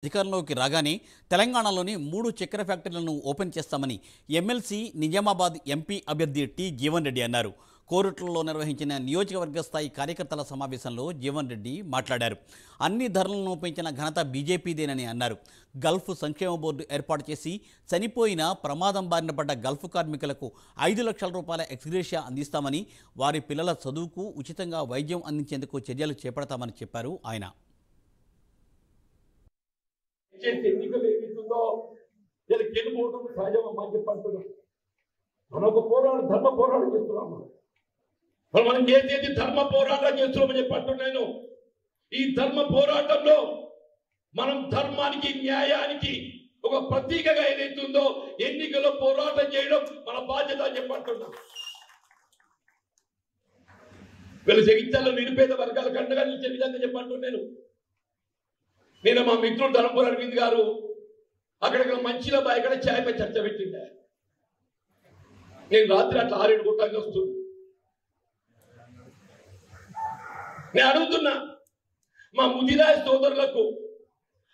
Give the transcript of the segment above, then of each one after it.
అధికారంలోకి రాగానే తెలంగాణలోని 3 చక్కెర ఫ్యాక్టరీలను ఓపెన్ చేస్తామని ఎమ్మెల్సీ నిజామాబాద్ ఎంపీ అభ్యర్థి టి జీవన్ రెడ్డి అన్నారు. కోరుట్లలో నిర్వహించిన నియోజకవర్గ స్థాయి కార్యకర్తల సమావేశంలో జీవన్ రెడ్డి మాట్లాడారు. అన్ని ధరలను పెంచిన ఘనత బీజేపీదేనని అన్నారు. గల్ఫ్ సంక్షేమ బోర్డు ఏర్పాటు చేసి చనిపోయిన ప్రమాదం బారిన పడ్డ గల్ఫ్ కార్మికులకు 5 లక్షల రూపాయల ఎక్స్గ్రేషియా అందిస్తామని, వారి పిల్లల చదువుకు ఉచితంగా వైద్యం అందించేందుకు చర్యలు చేపడతామని చెప్పారు ఆయన. ఎన్నికలు ఏమవుతుందో గెలుపోవడం సహజమని చెప్పంటున్నాం. మనం ఒక ధర్మ పోరాటం చేస్తున్నాం. మనం చేసేది ధర్మ పోరాటం చేస్తున్నామని చెప్పంటున్నాను. ఈ ధర్మ పోరాటంలో మనం ధర్మానికి న్యాయానికి ఒక ప్రతీకగా ఏదైతుందో ఎన్నికల్లో పోరాటం చేయడం మన బాధ్యత అని చెప్పంటున్నాం. వీళ్ళ జగిత్యాల్లో నిరుపేద వర్గాల కండగా నిలిచే విధంగా చెప్పంటున్నాను. నేను మా మిత్రుడు ధర్మపుర అరవింద్ గారు అక్కడ మంచిలో ఇక్కడ ఛాయపై చర్చ పెట్టిండే. నేను రాత్రి అట్లా 6-7 గుంటకి వస్తున్నా. నేను అడుగుతున్నా, మా ముదిరాజ సోదరులకు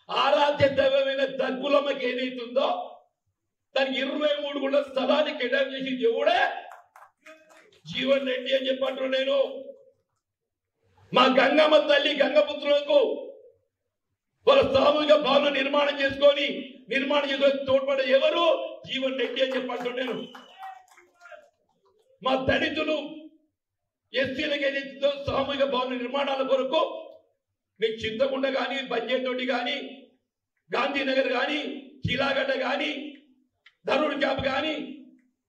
ఆరాధ్య దైవమైన దగ్గులమ్మకి ఏదైతుందో దానికి 23 గుంటల స్థలాన్ని కేటాయింపు చేసి దేవుడే జీవన్ రెడ్డి అని చెప్పంటారు. నేను మా గంగమ్మ తల్లి గంగపుత్రులకు వాళ్ళ సామూహిక భవనం నిర్మాణం చేసుకొని తోడ్పడే ఎవరు జీవన్ రెడ్డి అని చెప్పంటారు. నేను మా దళితులు ఎస్సీలకు ఏదైతుందో సామూహిక భవన నిర్మాణాల కొరకు నీకు చింతకుండ కానీ, బంజేతోటి కానీ, గాంధీనగర్ కానీ, చీలాగడ్డ కానీ, ధరుడు క్యాంప్ కానీ